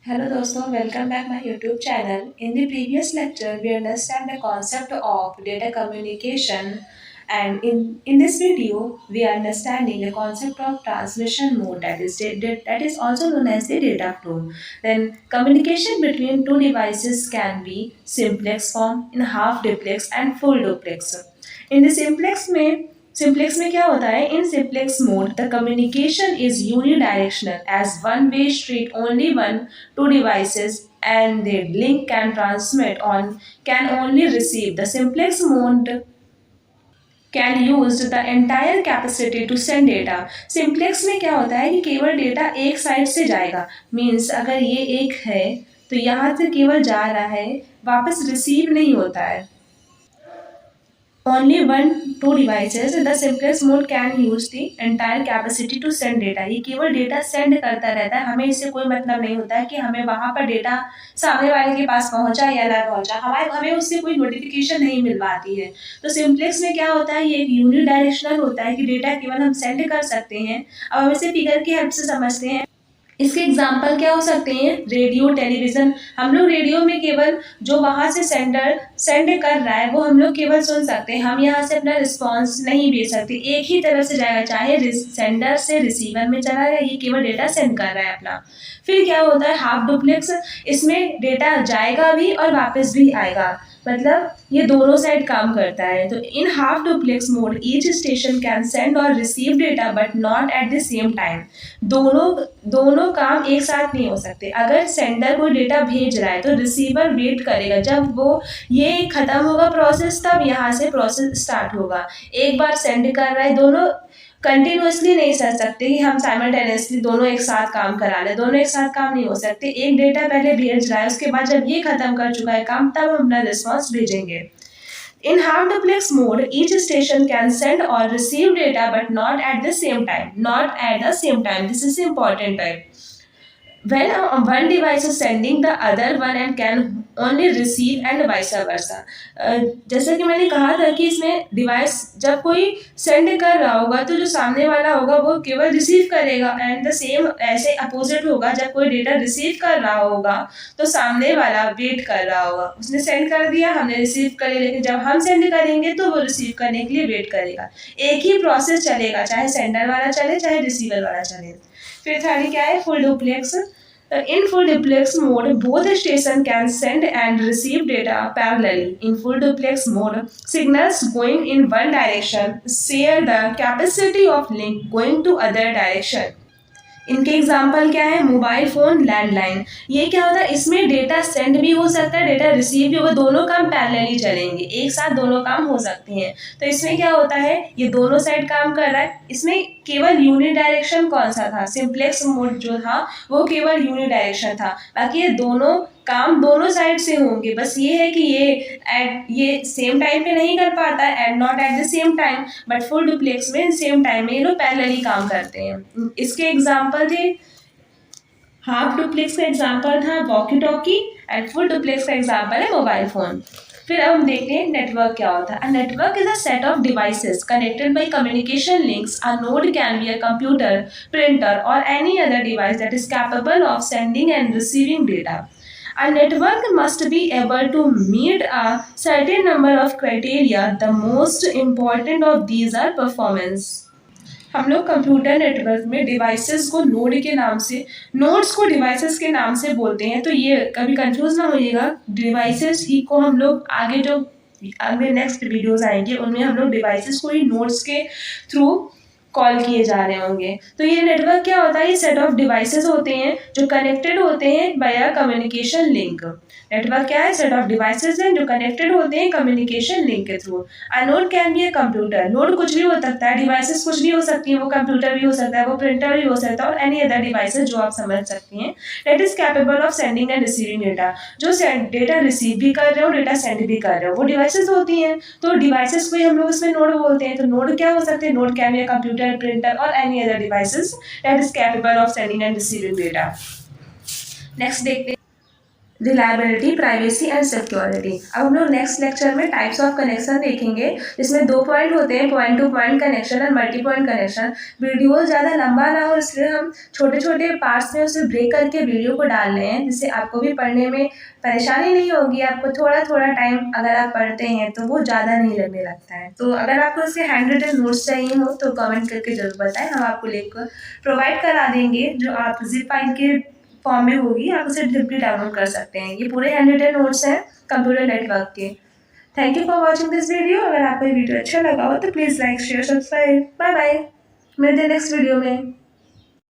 Hello दोस्तों, welcome back my YouTube channel. In the previous lecture, we understand the concept of data communication, and in this video, we are understanding the concept of transmission mode, that is also known as the data flow. Then communication between two devices can be simplex form, in half duplex and full duplex. In the simplex में क्या होता है? In simplex mode, the communication is unidirectional as one way street, only one two devices and their link can only receive. The simplex mode can use the entire capacity to send data. Simplex में क्या होता है कि केवल data एक side से जाएगा, means अगर ये एक है तो यहाँ से केवल जा रहा है, वापस रिसीव नहीं होता है. Only one two devices the simplest mode can use the entire capacity to send data. ये केवल डेटा सेंड करता रहता है, हमें इससे कोई मतलब नहीं होता है कि हमें वहाँ पर डेटा सामने वाले के पास पहुँचा या ना पहुँचा, हमें उससे कोई नोटिफिकेशन नहीं मिल पाती है. तो सिम्प्लेक्स में क्या होता है, ये एक यूनिडायरेक्शनल होता है कि डेटा केवल हम सेंड कर सकते हैं. अब हम इसे फिगर की हेल्प से समझते हैं. इसके एग्जाम्पल क्या हो सकते हैं? Radio, television. हम लोग रेडियो में केवल जो वहाँ से सेंडर सेंड कर रहा है वो हम लोग केवल सुन सकते हैं, हम यहाँ से अपना रिस्पॉन्स नहीं भेज सकते. एक ही तरफ से जाएगा, चाहे सेंडर से रिसीवर में चला गया, ये केवल डेटा सेंड कर रहा है अपना. फिर क्या होता है? Half duplex. इसमें डेटा जाएगा भी और वापस भी आएगा, मतलब ये दोनों साइड काम करता है. तो in half duplex mode each station can send और receive data but not at the same time. दोनों काम एक साथ नहीं हो सकते. अगर सेंडर कोई डेटा भेज रहा है तो रिसीवर वेट करेगा, जब वो ये खत्म होगा प्रोसेस तब यहाँ से प्रोसेस स्टार्ट होगा. एक बार सेंड कर रहा है, दोनों कंटिन्यूसली नहीं कर सकते कि हम साइमल्टेनियसली दोनों एक साथ काम करा लें. दोनों एक साथ काम नहीं हो सकते. एक डेटा पहले भेज रहा है, उसके बाद जब ये खत्म कर चुका है काम, तब हम अपना रिस्पॉन्स भेजेंगे. In half duplex mode, each station can send or receive data but not at the same time. Not at the same time. This is important type. When one device is sending, the other one and can only receive and vice versa. जैसा कि मैंने कहा था कि इसमें device जब कोई send कर रहा होगा तो जो सामने वाला होगा वो केवल रिसीव करेगा, एंड द सेम ऐसे अपोजिट होगा. जब कोई डेटा रिसीव कर रहा होगा तो सामने वाला वेट कर रहा होगा. उसने सेंड कर दिया, हमने रिसीव कर लिया, लेकिन जब हम सेंड करेंगे तो वो रिसीव करने के लिए वेट करेगा. एक ही प्रोसेस चलेगा, चाहे सेंडर वाला चले चाहे रिसीवर वाला चले. फिर थर्ड क्या है? Full duplex. In full duplex mode, both stations can send and receive data parallelly. In full duplex mode, signals going in one direction share the capacity of link going to other direction. इनके example क्या है? Mobile phone, landline. ये क्या होता है? इसमें data send भी हो सकता है, डेटा रिसीव भी होगा, दोनों काम पैरेलली चलेंगे, एक साथ दोनों काम हो सकते हैं. तो इसमें क्या होता है? ये दोनों साइड काम कर रहा है. इसमें केवल यूनिडायरेक्शन कौन सा था? सिम्प्लेक्स मोड जो था वो केवल यूनिडायरेक्शन था. बाकी ये दोनों काम दोनों साइड से होंगे, बस ये है कि ये सेम टाइम पे नहीं कर पाता है, and not at the same time. But full duplex में सेम टाइम में ये लोग पैरेलली काम करते हैं. इसके एग्जांपल थे, हाफ डुप्लेक्स का एग्जांपल था walkie talkie, and full duplex का एग्जांपल है मोबाइल फोन. फिर अब हम देखते हैं नेटवर्क क्या होता है. A network is a set of devices connected by communication links. A node can be a computer, printer or any other device that is capable of sending and receiving data. A network must be able to meet a certain number of criteria. The most important of these are performance. हम लोग computer network में devices को node के नाम से, nodes को devices के नाम से बोलते हैं. तो ये कभी कंफ्यूज ना होइएगा. डिवाइसेस ही को हम लोग आगे नेक्स्ट वीडियोस आएंगे उनमें हम लोग डिवाइसेस को ही नोड्स के थ्रू कॉल किए जा रहे होंगे. तो ये नेटवर्क क्या होता है? ये सेट ऑफ डिवाइसेस होते हैं जो कनेक्टेड होते हैं बाय कम्युनिकेशन लिंक. नेटवर्क क्या है? सेट ऑफ डिवाइसेस हैं जो कनेक्टेड होते हैं कम्युनिकेशन लिंक के through. A node can be a computer. Node कुछ भी हो सकता है, डिवाइसेस कुछ भी हो सकती हैं, वो कंप्यूटर भी हो सकता है, वो प्रिंटर भी हो सकता है, और एनी अदर डिवाइसेस जो आप समझ सकती हैं. That is capable of sending and receiving data. जो डेटा रिसीव भी कर रहे हो, डेटा सेंड भी कर रहे हो, वो डिवाइसेस होती हैं. तो डिवाइसेस को ही हम लोग इसमें नोड बोलते हैं. तो नोड क्या हो सकते हैं? Node can be a computer, printer or any other devices that is capable of sending and receiving data. Next देखते हैं. Reliability, privacy and security. अब हम लोग नेक्स्ट लेक्चर में टाइप्स ऑफ कनेक्शन देखेंगे, जिसमें 2 पॉइंट होते हैं, पॉइंट टू पॉइंट कनेक्शन और मल्टी पॉइंट कनेक्शन। वीडियो ज़्यादा लंबा ना हो इसलिए हम छोटे छोटे पार्ट्स में उसे ब्रेक करके वीडियो को डाल रहे हैं, जिससे आपको भी पढ़ने में परेशानी नहीं होगी। आपको थोड़ा थोड़ा टाइम अगर आप पढ़ते हैं तो वो ज़्यादा नहीं लगने लगता है। तो अगर आपको इसके हैंड रिटन नोट्स चाहिए हो तो कमेंट करके ज़रूर बताएं, हम आपको लिंक प्रोवाइड करा देंगे, जो आप जिप फाइल के फॉर्म में होगी, आप उसे भी डाउनलोड कर सकते हैं। ये पूरे हैंड रिटन नोट्स हैं कंप्यूटर नेटवर्क के। Thank you for watching this video. अगर आपको ये वीडियो अच्छा लगा हो तो please like share subscribe. Bye bye, मिलते हैं नेक्स्ट वीडियो में।